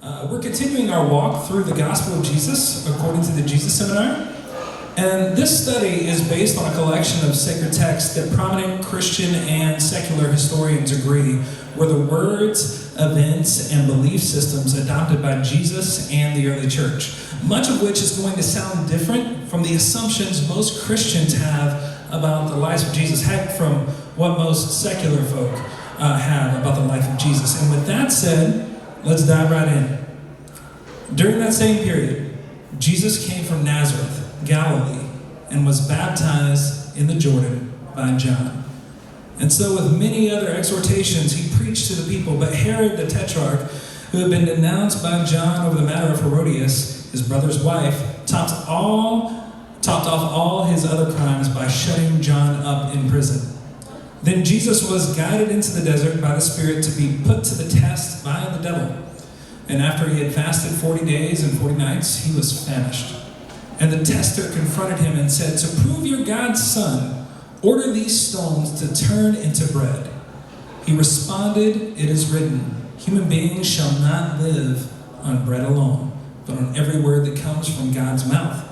We're continuing our walk through the Gospel of Jesus according to the Jesus Seminar. And this study is based on a collection of sacred texts that prominent Christian and secular historians agree were the words, events, and belief systems adopted by Jesus and the early church, much of which is going to sound different from the assumptions most Christians have about the life of Jesus, heck, from what most secular folk have about the life of Jesus. And with that said, let's dive right in. During that same period, Jesus came from Nazareth, Galilee, and was baptized in the Jordan by John. And so with many other exhortations, he preached to the people, but Herod the Tetrarch, who had been denounced by John over the matter of Herodias, his brother's wife, topped off all his other crimes by shutting John up in prison. Then Jesus was guided into the desert by the Spirit to be put to the test by the devil. And after he had fasted 40 days and 40 nights, he was famished. And the tester confronted him and said, "To prove you're God's son, order these stones to turn into bread." He responded, "It is written, human beings shall not live on bread alone, but on every word that comes from God's mouth."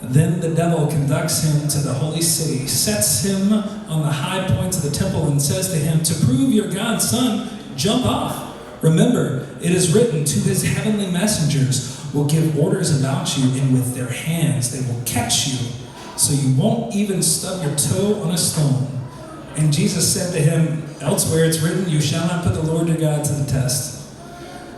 Then the devil conducts him to the holy city, sets him on the high points of the temple, and says to him, "To prove you're God's son, jump off. Remember, it is written, to his heavenly messengers will give orders about you, and with their hands they will catch you, so you won't even stub your toe on a stone." And Jesus said to him, "Elsewhere it's written, you shall not put the Lord your God to the test."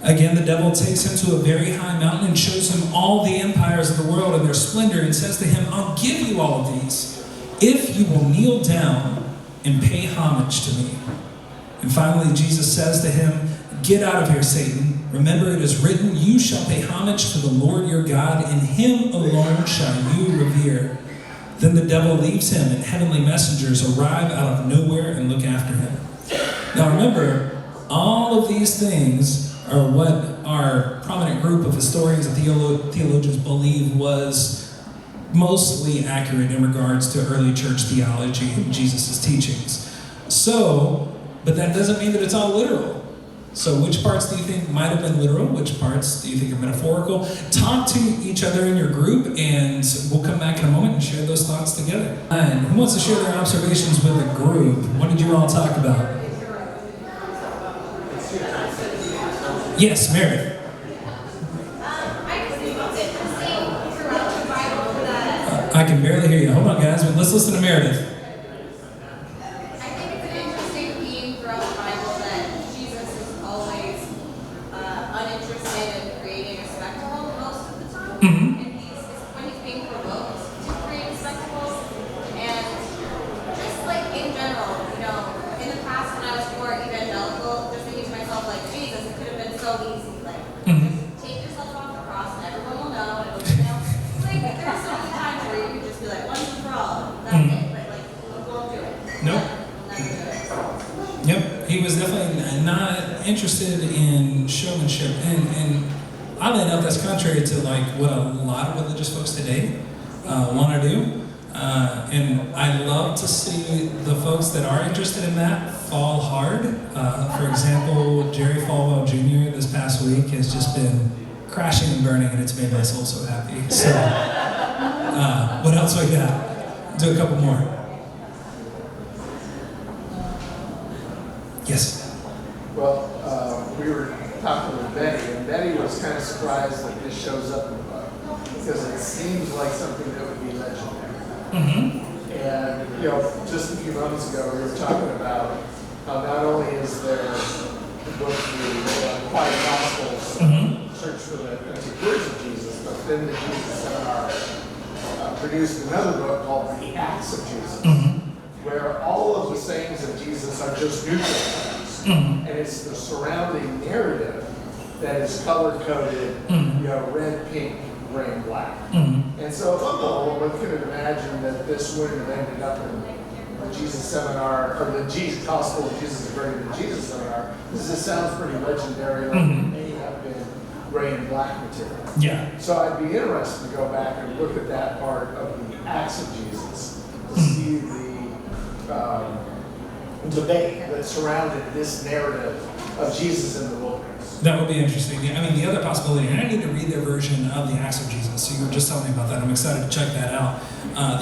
Again, the devil takes him to a very high mountain and shows him all the empires of the world and their splendor, and says to him, "I'll give you all of these, if you will kneel down and pay homage to me." And finally, Jesus says to him, "Get out of here, Satan. Remember, it is written, you shall pay homage to the Lord your God, and him alone shall you revere." Then the devil leaves him, and heavenly messengers arrive out of nowhere and look after him. Now remember, all of these things are what our prominent group of historians and theologians believe was mostly accurate in regards to early church theology and Jesus' teachings. But that doesn't mean that it's all literal. So which parts do you think might have been literal? Which parts do you think are metaphorical? Talk to each other in your group, and we'll come back in a moment and share those thoughts together. And who wants to share their observations with the group? What did you all talk about? Yes, Meredith. I can barely hear you. Hold on, guys. Let's listen to Meredith. Interested in showmanship, and oddly enough, that's contrary to what a lot of religious folks today want to do. And I love to see the folks that are interested in that fall hard. For example, Jerry Falwell Jr. this past week has just been crashing and burning, and it's made my soul so happy. So, what else we got? Do a couple more. Yes. Well, we were talking with Betty, and Betty was kind of surprised that this shows up in the book, because it seems like something that would be legendary. Mm-hmm. And, just a few moments ago, we were talking about how not only is there the book, the Quiet Gospels, Search for the Authentic Words of Jesus, but then the Jesus Seminar produced another book called The Acts of Jesus, where all of the sayings of Jesus are just neutral. And it's the surrounding narrative that is color-coded, red, pink, gray, and black. And so on the whole, one could imagine that this wouldn't have ended up in the Jesus Seminar, or the Jesus Gospel of Jesus according to the Jesus Seminar, because this sounds pretty legendary, like it may have been gray and black material. Yeah. So I'd be interested to go back and look at that part of the Acts of Jesus, to see the debate that surrounded this narrative of Jesus in the wilderness. That would be interesting. Yeah, I mean, the other possibility, and I need to read their version of the Acts of Jesus, so you were just telling me about that. I'm excited to check that out.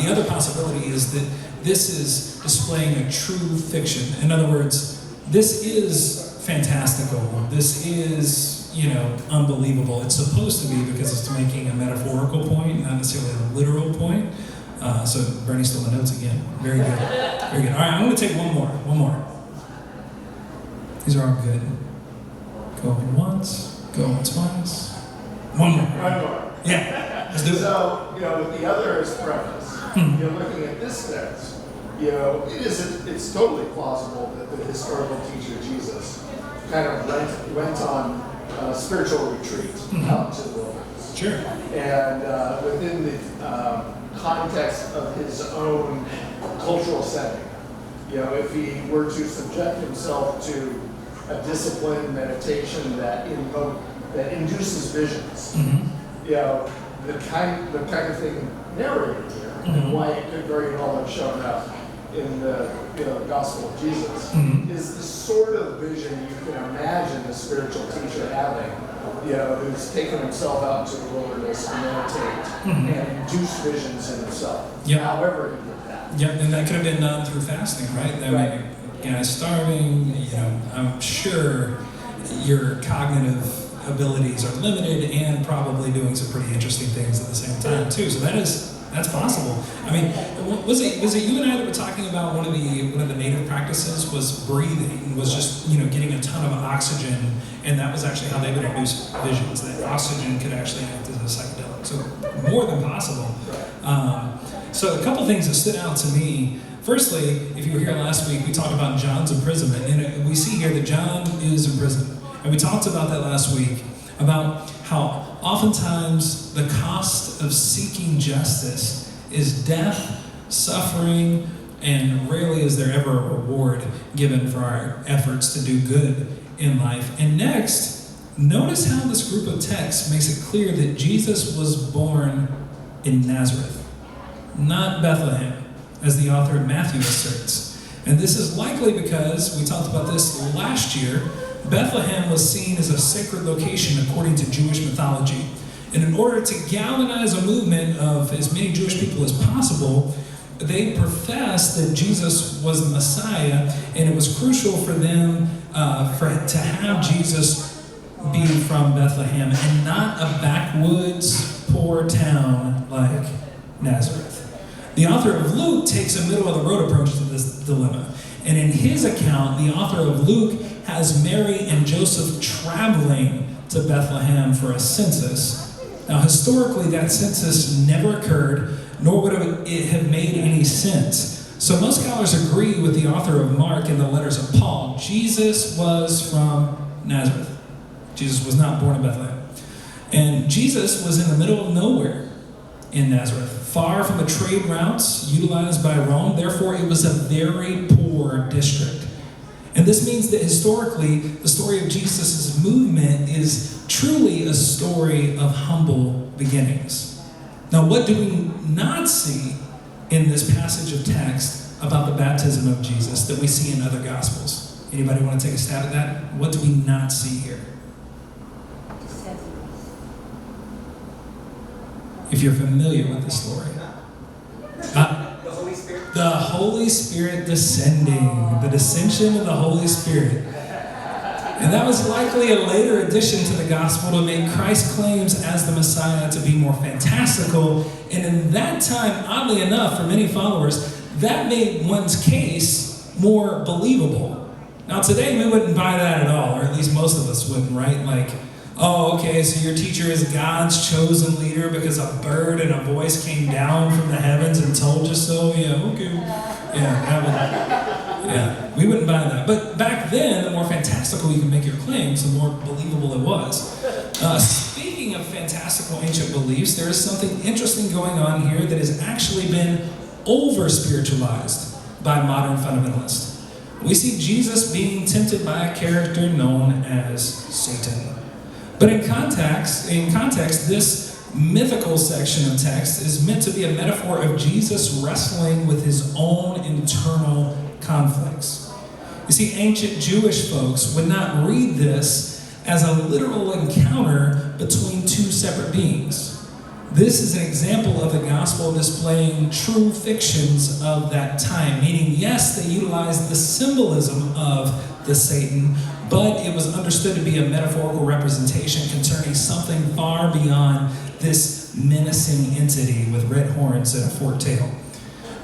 The other possibility is that this is displaying a true fiction. In other words, this is fantastical. This is, unbelievable. It's supposed to be because it's making a metaphorical point, not necessarily a literal point. So Bernie stole my notes again. Very good. Very good. All right, I'm going to take one more. These are all good. Going once, going twice. One more. One more. Yeah, let's do it. So, with the other as preface, you're looking at this text, it's totally plausible that the historical teacher Jesus kind of went on a spiritual retreat out to the wilderness. Sure. And within the context of his own cultural setting, if he were to subject himself to a disciplined meditation that induces visions, the kind of thing narrated here, and why it could very well have shown up in the Gospel of Jesus, is the sort of vision you can imagine the spiritual teacher having, who's taken himself out into the wilderness to meditate and induce visions in himself. Yep. However he did that. Yeah, and that could have been done through fasting, right? That Right. Guys starving, I'm sure your cognitive abilities are limited and probably doing some pretty interesting things at the same time too. So that's possible. I mean, was it you and I that were talking about one of the native practices was breathing, was just getting a ton of oxygen, and that was actually how they would induce visions. That oxygen could actually act as a psychedelic. So more than possible. So a couple things that stood out to me. Firstly, if you were here last week, we talked about John's imprisonment, and we see here that John is in prison. And we talked about that last week, about how oftentimes the cost of seeking justice is death, suffering, and rarely is there ever a reward given for our efforts to do good in life. And next, notice how this group of texts makes it clear that Jesus was born in Nazareth, not Bethlehem, as the author of Matthew asserts. And this is likely because, we talked about this last year, Bethlehem was seen as a sacred location according to Jewish mythology. And in order to galvanize a movement of as many Jewish people as possible, they professed that Jesus was the Messiah, and it was crucial for them to have Jesus be from Bethlehem and not a backwoods, poor town like Nazareth. The author of Luke takes a middle-of-the-road approach to this dilemma. And in his account, the author of Luke has Mary and Joseph traveling to Bethlehem for a census. Now, historically, that census never occurred, nor would it have made any sense. So most scholars agree with the author of Mark in the letters of Paul. Jesus was from Nazareth. Jesus was not born in Bethlehem. And Jesus was in the middle of nowhere in Nazareth, far from the trade routes utilized by Rome. Therefore, it was a very poor district. And this means that historically, the story of Jesus' movement is truly a story of humble beginnings. Now, what do we not see in this passage of text about the baptism of Jesus that we see in other Gospels? Anybody want to take a stab at that? What do we not see here? If you're familiar with the story. The Holy Spirit? The Holy Spirit descending. The descension of the Holy Spirit. And that was likely a later addition to the gospel to make Christ's claims as the Messiah to be more fantastical. And in that time, oddly enough, for many followers, that made one's case more believable. Now today, we wouldn't buy that at all, or at least most of us wouldn't, right? Like, oh, okay, so your teacher is God's chosen leader because a bird and a voice came down from the heavens and told you so? Yeah, okay. Yeah, we wouldn't buy that. But back then, the more fantastical you could make your claims, the more believable it was. Speaking of fantastical ancient beliefs, there is something interesting going on here that has actually been over-spiritualized by modern fundamentalists. We see Jesus being tempted by a character known as Satan. But in context, this mythical section of text is meant to be a metaphor of Jesus wrestling with his own internal conflicts. You You see, ancient Jewish folks would not read this as a literal encounter between two separate beings. This is an example of the gospel displaying true fictions of that time, meaning, yes, they utilized the symbolism of the Satan, but it was understood to be a metaphorical representation concerning something far beyond this menacing entity with red horns and a forked tail.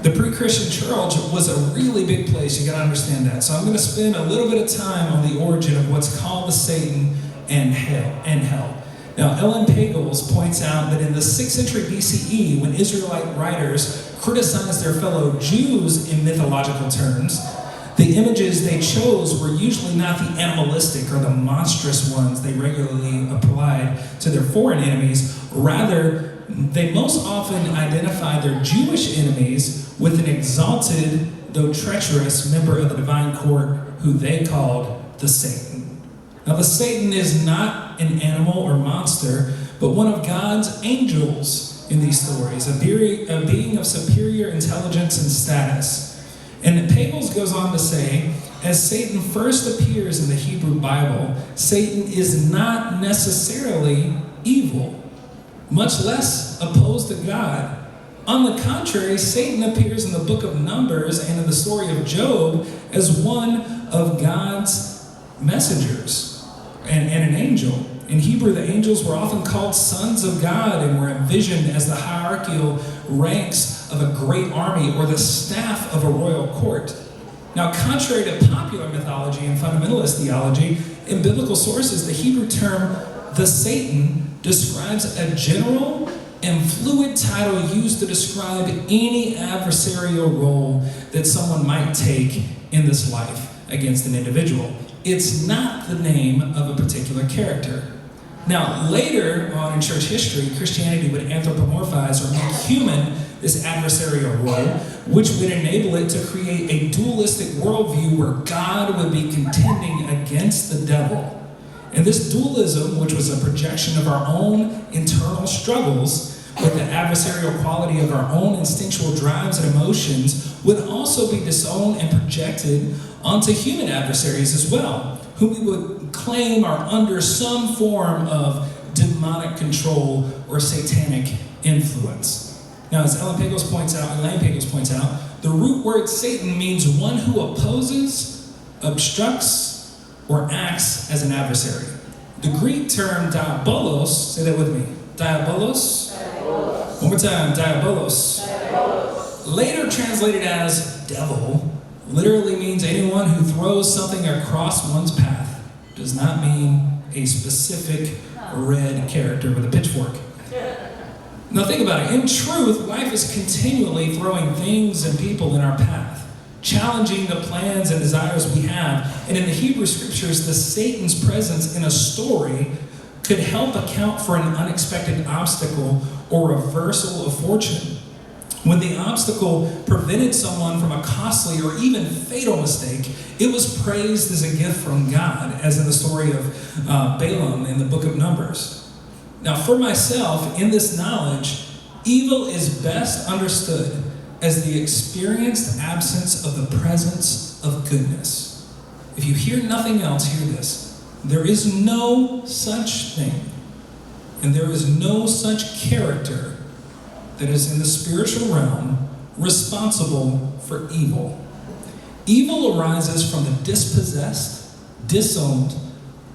The pre-Christian church was a really big place. You got to understand that. So I'm going to spend a little bit of time on the origin of what's called the Satan and hell. Now, Ellen Pagels points out that in the 6th century BCE, when Israelite writers criticized their fellow Jews in mythological terms, the images they chose were usually not the animalistic or the monstrous ones they regularly applied to their foreign enemies. Rather, they most often identified their Jewish enemies with an exalted, though treacherous, member of the divine court who they called the Satan. Now, the Satan is not an animal or monster, but one of God's angels in these stories, a being of superior intelligence and status. And Pagels goes on to say, as Satan first appears in the Hebrew Bible, Satan is not necessarily evil, much less opposed to God. On the contrary, Satan appears in the book of Numbers and in the story of Job as one of God's messengers and an angel. In Hebrew, the angels were often called sons of God and were envisioned as the hierarchical ranks of a great army or the staff of a royal court. Now, contrary to popular mythology and fundamentalist theology, in biblical sources, the Hebrew term the Satan describes a general and fluid title used to describe any adversarial role that someone might take in this life against an individual. It's not the name of a particular character. Now, later on in church history, Christianity would anthropomorphize or make human this adversarial role, which would enable it to create a dualistic worldview where God would be contending against the devil. And this dualism, which was a projection of our own internal struggles with the adversarial quality of our own instinctual drives and emotions, would also be disowned and projected onto human adversaries as well, whom we would claim are under some form of demonic control or satanic influence. Now, as Elaine Pagels points out, the root word Satan means one who opposes, obstructs, or acts as an adversary. The Greek term diabolos, say that with me, diabolos? Diabolos. One more time, diabolos. Diabolos. Later translated as devil, literally means anyone who throws something across one's path. Does not mean a specific red character with a pitchfork. Now think about it. In truth, life is continually throwing things and people in our path, challenging the plans and desires we have. And in the Hebrew scriptures, the Satan's presence in a story could help account for an unexpected obstacle or reversal of fortune. When the obstacle prevented someone from a costly or even fatal mistake, it was praised as a gift from God, as in the story of Balaam in the book of Numbers. Now, for myself, in this knowledge, evil is best understood as the experienced absence of the presence of goodness. If you hear nothing else, hear this. There is no such thing, and there is no such character that is in the spiritual realm responsible for evil. Evil arises from the dispossessed, disowned,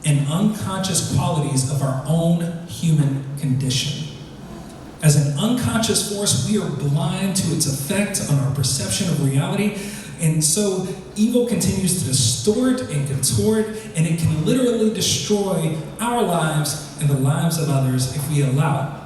and unconscious qualities of our own human condition. As an unconscious force, we are blind to its effect on our perception of reality, and so evil continues to distort and contort, and it can literally destroy our lives and the lives of others if we allow it.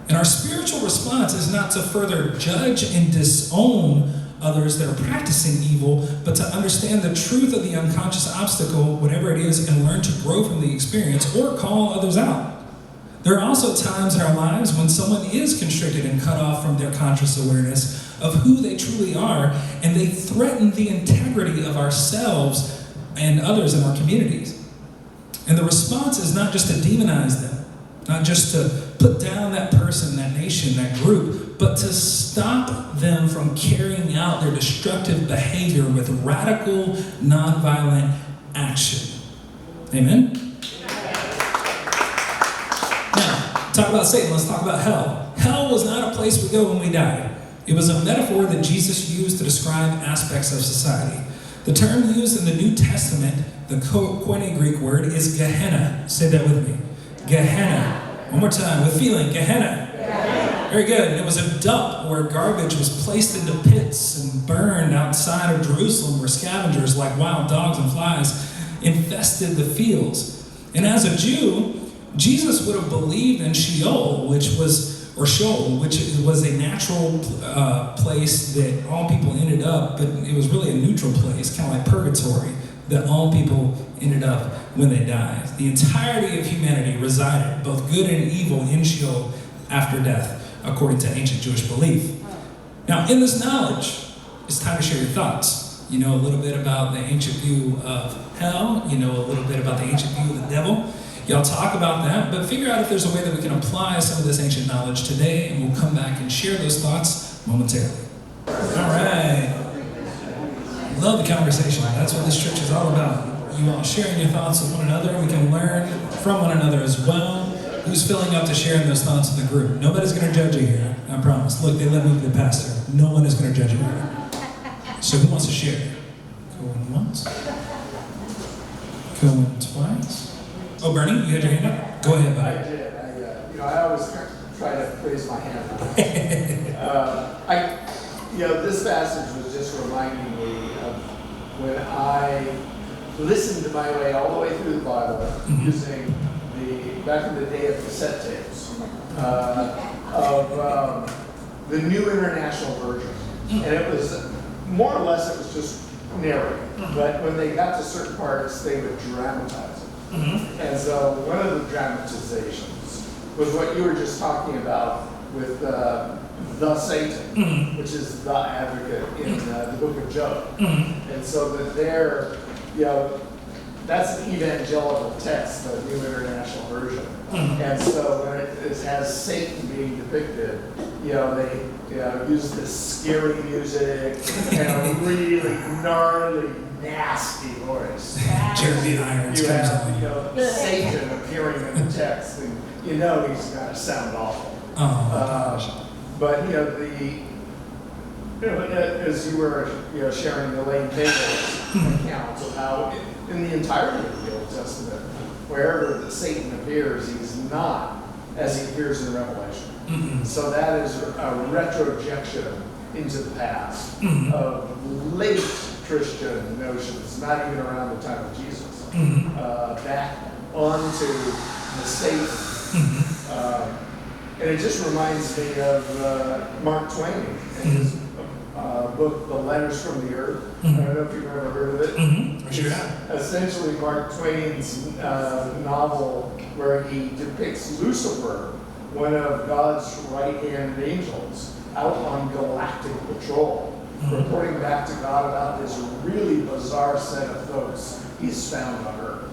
And our spiritual response is not to further judge and disown others that are practicing evil, but to understand the truth of the unconscious obstacle, whatever it is, and learn to grow from the experience or call others out. There are also times in our lives when someone is constricted and cut off from their conscious awareness of who they truly are, and they threaten the integrity of ourselves and others in our communities. And the response is not just to demonize them, not just to put down that person, that nation, that group, but to stop them from carrying out their destructive behavior with radical, nonviolent action. Amen? Now, talk about Satan, let's talk about hell. Hell was not a place we go when we die. It was a metaphor that Jesus used to describe aspects of society. The term used in the New Testament, the Koine Greek word, is Gehenna. Say that with me. Gehenna. One more time, with feeling. Gehenna. Very good. It was a dump where garbage was placed into pits and burned outside of Jerusalem, where scavengers like wild dogs and flies infested the fields. And as a Jew, Jesus would have believed in Sheol, which was a natural place that all people ended up, but it was really a neutral place, kind of like purgatory, that all people ended up when they died. The entirety of humanity resided, both good and evil, in Sheol after death, according to ancient Jewish belief. Now, in this knowledge, it's time to share your thoughts. You know a little bit about the ancient view of hell. You know a little bit about the ancient view of the devil. Y'all talk about that, but figure out if there's a way that we can apply some of this ancient knowledge today, and we'll come back and share those thoughts momentarily. All right. Love the conversation. That's what this church is all about. You all sharing your thoughts with one another. We can learn from one another as well. Who's filling up to sharing those thoughts in the group? Nobody's going to judge you here, I promise. Look, they let me be the pastor. No one is going to judge you here. So who wants to share? Going once. Going twice. Oh, Bernie, you had your hand up? Go ahead, buddy. I did. I always try to raise my hand. This passage was just reminding me of when I listened my way all the way through the Bible using back in the day of cassette tapes of the New International Version, and it was more or less it was just narrative. But when they got to certain parts, they would dramatize it. And so one of the dramatizations was what you were just talking about with the Satan, which is the advocate in the book of Job. And so that there, that's an evangelical text, the New International Version. And so when it has Satan being depicted, they use this scary music and a really gnarly, nasty voice. Jeremy Irons You comes have, on. Satan appearing in the text, and he's got to sound awful. Oh, gosh. But as you were sharing the Elaine Taylor's accounts of how in the entirety of the Old Testament, wherever Satan appears, he's not as he appears in Revelation. So that is a retrojection into the past of late Christian notions, not even around the time of Jesus, back onto the Satan. And it just reminds me of Mark Twain and his book, The Letters from the Earth. I don't know if you've ever heard of it. I sure have. Essentially Mark Twain's novel where he depicts Lucifer, one of God's right-hand angels, out on galactic patrol, reporting back to God about this really bizarre set of folks he's found on Earth.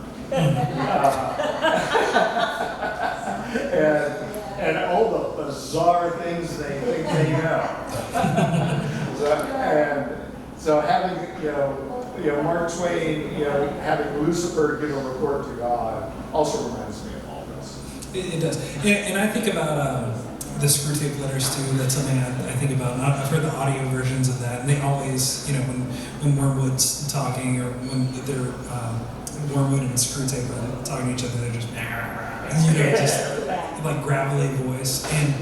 And all the bizarre things they think they know. So having, Mark Twain, having Lucifer give a report to God also reminds me of all this. It does. And I think about the Screwtape Letters too. That's something I think about. I've heard the audio versions of that, and they always, when Wormwood's talking or when they're Wormwood and Screwtape are talking to each other, they're just just like gravelly voice. And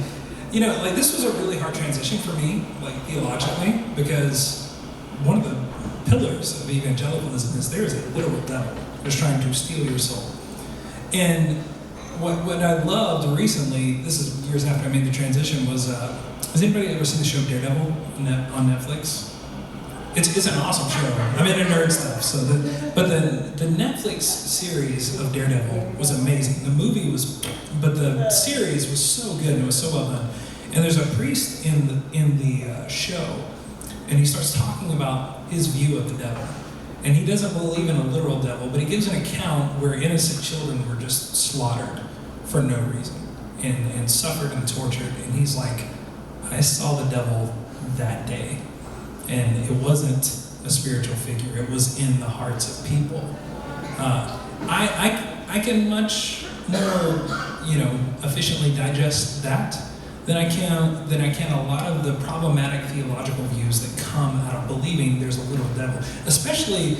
this was a really hard transition for me, like theologically, because one of the pillars of evangelicalism is there is a literal devil that's trying to steal your soul. And what I loved recently, this is years after I made the transition, was has anybody ever seen the show Daredevil on Netflix? It's an awesome show. I'm into nerd stuff, but the Netflix series of Daredevil was amazing. The movie but the series was so good and it was so well done. And there's a priest in the show, and he starts talking about his view of the devil. And he doesn't believe in a literal devil, but he gives an account where innocent children were just slaughtered for no reason and suffered and tortured. And he's like, I saw the devil that day. And it wasn't a spiritual figure. It was in the hearts of people. I can much more, efficiently digest that than I can a lot of the problematic theological views that come out of believing there's a little devil. Especially,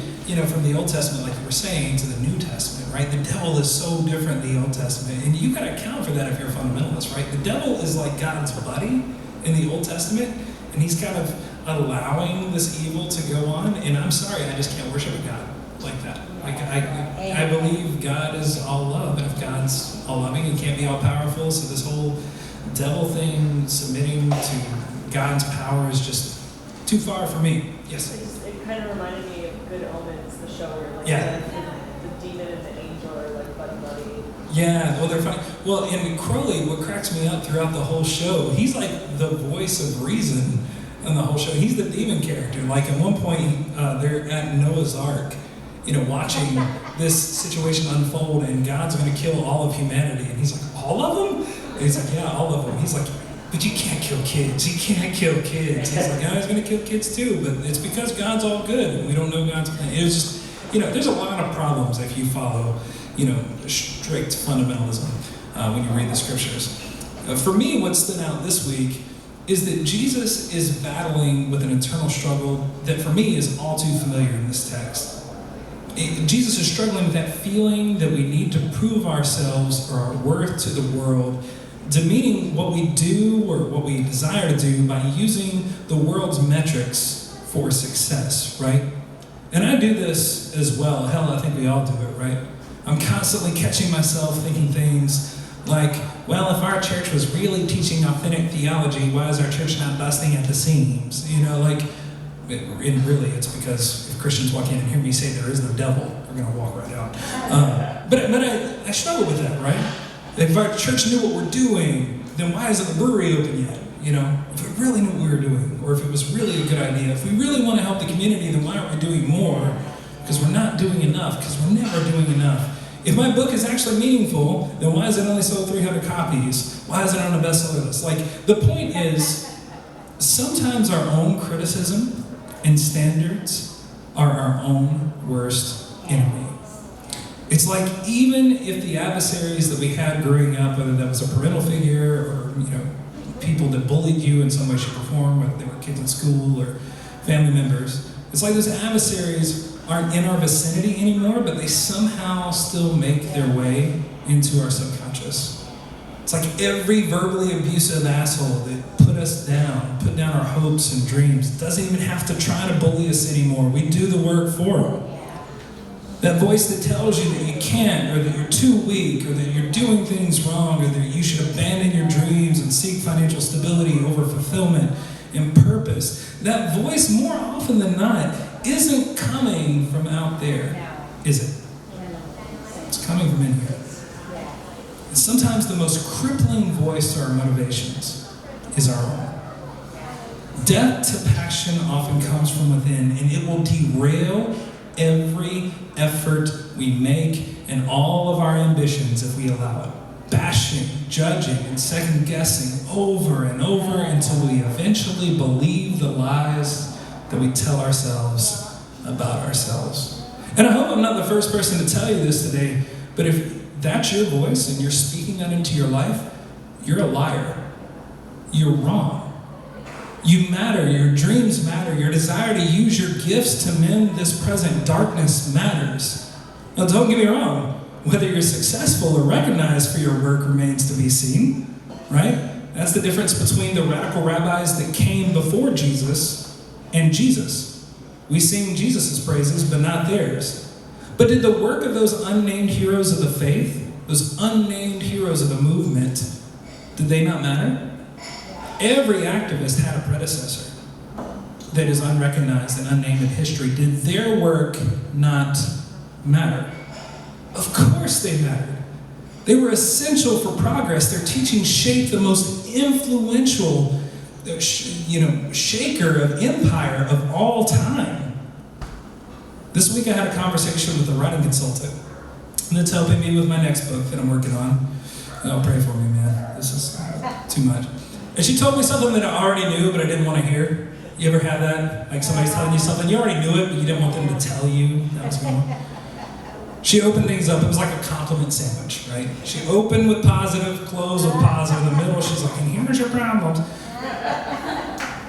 from the Old Testament, like you were saying, to the New Testament, right? The devil is so different in the Old Testament. And you gotta account for that if you're a fundamentalist, right? The devil is like God's buddy in the Old Testament, and he's kind of allowing this evil to go on. And I'm sorry, I just can't worship a God like that. Like I believe God is all love, and if God's all loving, he can't be all powerful. So this whole devil thing, submitting to God's power, is just too far for me. Yes. It kind of reminded me of Good Omens, the show where like the demon and the angel are like buddy. Yeah, well, they're funny. Well, in Crowley, what cracks me up throughout the whole show, he's like the voice of reason in the whole show. He's the demon character. Like at one point, they're at Noah's Ark, watching this situation unfold, and God's going to kill all of humanity. And he's like, all of them? And he's like, yeah, all of them. He's like, but you can't kill kids. You can't kill kids. He's like, yeah, he's going to kill kids too, but it's because God's all good, and we don't know God's plan. It was just, there's a lot of problems if you follow, strict fundamentalism when you read the scriptures. For me, what stood out this week is that Jesus is battling with an internal struggle that for me is all too familiar in this text. Jesus is struggling with that feeling that we need to prove ourselves or our worth to the world, demeaning what we do or what we desire to do by using the world's metrics for success, right? And I do this as well. Hell, I think we all do it, right? I'm constantly catching myself thinking things like, well, if our church was really teaching authentic theology, why is our church not busting at the seams? And really, it's because if Christians walk in and hear me say there is no devil, they're going to walk right out. But I struggle with that, right? If our church knew what we're doing, then why isn't the brewery open yet? If we really knew what we were doing, or if it was really a good idea, if we really want to help the community, then why aren't we doing more? Because we're not doing enough, because we're never doing enough. If my book is actually meaningful, then why is it only sold 300 copies? Why is it on a bestseller list? Like, the point is, sometimes our own criticism and standards are our own worst enemy. It's like, even if the adversaries that we had growing up, whether that was a parental figure or, people that bullied you in some way, shape, or form, whether they were kids in school or family members, it's like those adversaries aren't in our vicinity anymore, but they somehow still make their way into our subconscious. It's like every verbally abusive asshole that put down our hopes and dreams, doesn't even have to try to bully us anymore. We do the work for them. That voice that tells you that you can't, or that you're too weak, or that you're doing things wrong, or that you should abandon your dreams and seek financial stability over fulfillment and purpose. That voice, more often than not, isn't coming from out there, is it? It's coming from in here. And sometimes the most crippling voice to our motivations is our own. Death to passion often comes from within, and it will derail every effort we make and all of our ambitions if we allow it. Bashing, judging, and second-guessing over and over until we eventually believe the lies that we tell ourselves about ourselves. And I hope I'm not the first person to tell you this today, but if that's your voice and you're speaking that into your life, you're a liar. You're wrong. You matter, your dreams matter, your desire to use your gifts to mend this present darkness matters. Now don't get me wrong, whether you're successful or recognized for your work remains to be seen, right? That's the difference between the radical rabbis that came before Jesus and Jesus. We sing Jesus' praises, but not theirs. But did the work of those unnamed heroes of the faith, those unnamed heroes of the movement, did they not matter? Every activist had a predecessor that is unrecognized and unnamed in history. Did their work not matter? Of course they mattered. They were essential for progress. Their teaching shaped the most influential, shaker of empire of all time. This week I had a conversation with a writing consultant that's helping me with my next book that I'm working on. Oh, pray for me, man. This is too much. And she told me something that I already knew, but I didn't want to hear. You ever have that? Like somebody's telling you something, you already knew it, but you didn't want them to tell you that was going on. She opened things up. It was like a compliment sandwich, right? She opened with positive, closed with positive. In the middle, she's like, and here's your problems.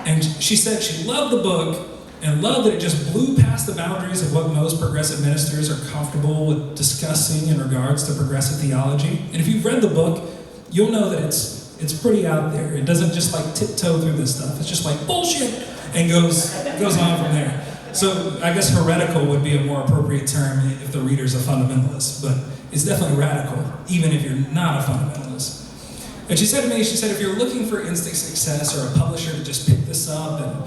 And she said she loved the book and loved that it just blew past the boundaries of what most progressive ministers are comfortable with discussing in regards to progressive theology. And if you've read the book, you'll know that it's pretty out there. It doesn't just like tiptoe through this stuff. It's just like bullshit and goes on from there. So I guess heretical would be a more appropriate term if the reader's a fundamentalist, but it's definitely radical, even if you're not a fundamentalist. And she said to me, if you're looking for instant success or a publisher to just pick this up and,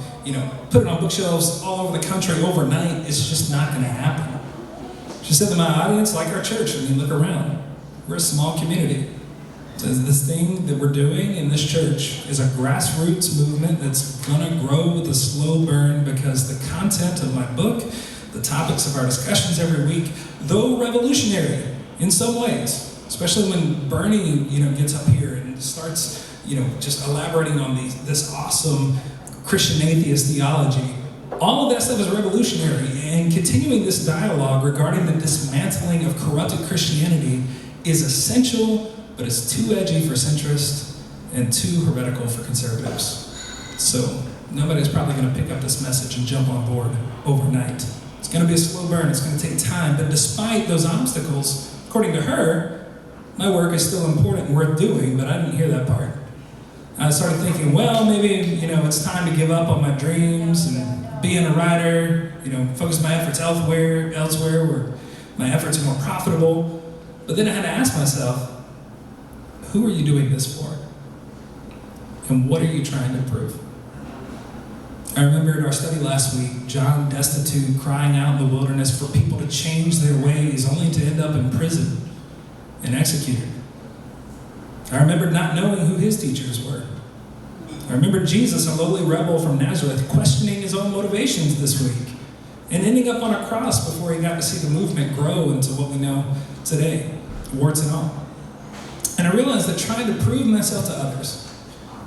put it on bookshelves all over the country overnight, it's just not going to happen. She said to my audience, like our church, when you look around, we're a small community. So this thing that we're doing in this church is a grassroots movement that's going to grow with a slow burn because the content of my book, the topics of our discussions every week, though revolutionary in some ways, especially when Bernie, gets up here and starts, just elaborating on this awesome Christian atheist theology. All of that stuff is revolutionary, and continuing this dialogue regarding the dismantling of corrupted Christianity is essential, but it's too edgy for centrists and too heretical for conservatives. So nobody's probably going to pick up this message and jump on board overnight. It's going to be a slow burn. It's going to take time. But despite those obstacles, according to her, my work is still important and worth doing, but I didn't hear that part. I started thinking, well, maybe, it's time to give up on my dreams and being a writer, focus my efforts elsewhere where my efforts are more profitable. But then I had to ask myself, who are you doing this for? And what are you trying to prove? I remember in our study last week, John destitute, crying out in the wilderness for people to change their ways, only to end up in prison and executed. I remember not knowing who his teachers were. I remember Jesus, a lowly rebel from Nazareth, questioning his own motivations this week and ending up on a cross before he got to see the movement grow into what we know today, warts and all. And I realized that trying to prove myself to others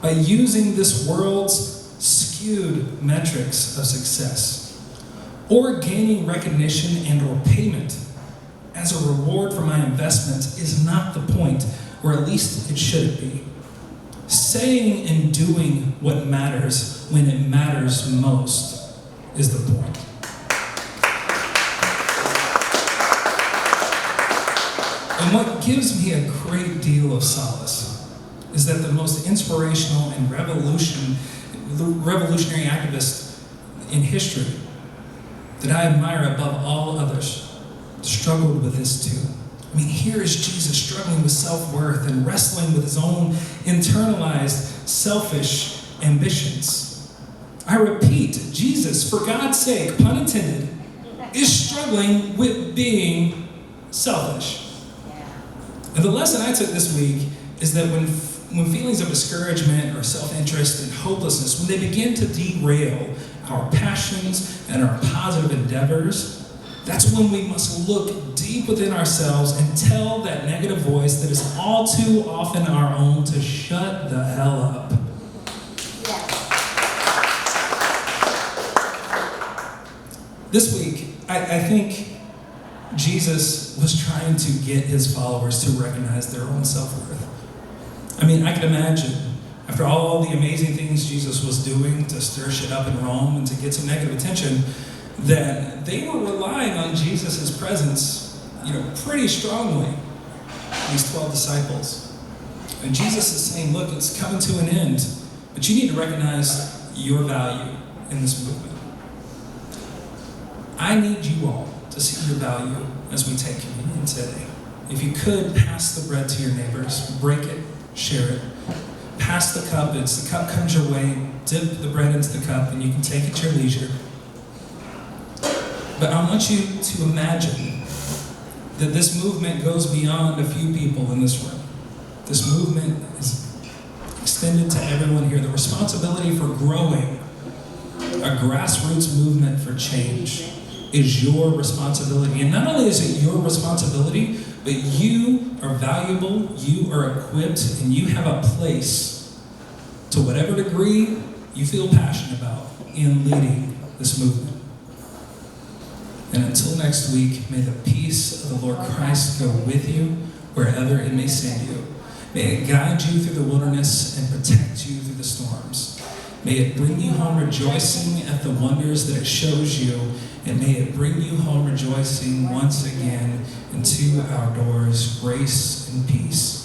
by using this world's skewed metrics of success, or gaining recognition and or payment as a reward for my investment is not the point, or at least it shouldn't be. Saying and doing what matters when it matters most is the point. And what gives me a great deal of solace is that the most inspirational and revolutionary activist in history that I admire above all others struggled with this too. I mean, here is Jesus struggling with self-worth and wrestling with his own internalized selfish ambitions. I repeat, Jesus, for God's sake, pun intended, is struggling with being selfish. And the lesson I took this week is that when feelings of discouragement or self-interest and hopelessness, when they begin to derail our passions and our positive endeavors, that's when we must look deep within ourselves and tell that negative voice that is all too often our own to shut the hell up. This week, I think Jesus was trying to get his followers to recognize their own self-worth. I mean, I can imagine, after all the amazing things Jesus was doing to stir shit up in Rome and to get some negative attention, that they were relying on Jesus' presence, pretty strongly, these 12 disciples. And Jesus is saying, look, it's coming to an end, but you need to recognize your value in this movement. I need you all to see your value as we take communion today. If you could, pass the bread to your neighbors, break it, share it. Pass the cup, as the cup comes your way, dip the bread into the cup, and you can take it at your leisure. But I want you to imagine that this movement goes beyond a few people in this room. This movement is extended to everyone here. The responsibility for growing a grassroots movement for change is your responsibility. And not only is it your responsibility, but you are valuable, you are equipped, and you have a place to whatever degree you feel passionate about in leading this movement. And until next week, may the peace of the Lord Christ go with you wherever it may send you. May it guide you through the wilderness and protect you through the storms. May it bring you home rejoicing at the wonders that it shows you, and may it bring you home rejoicing once again into our doors, grace and peace.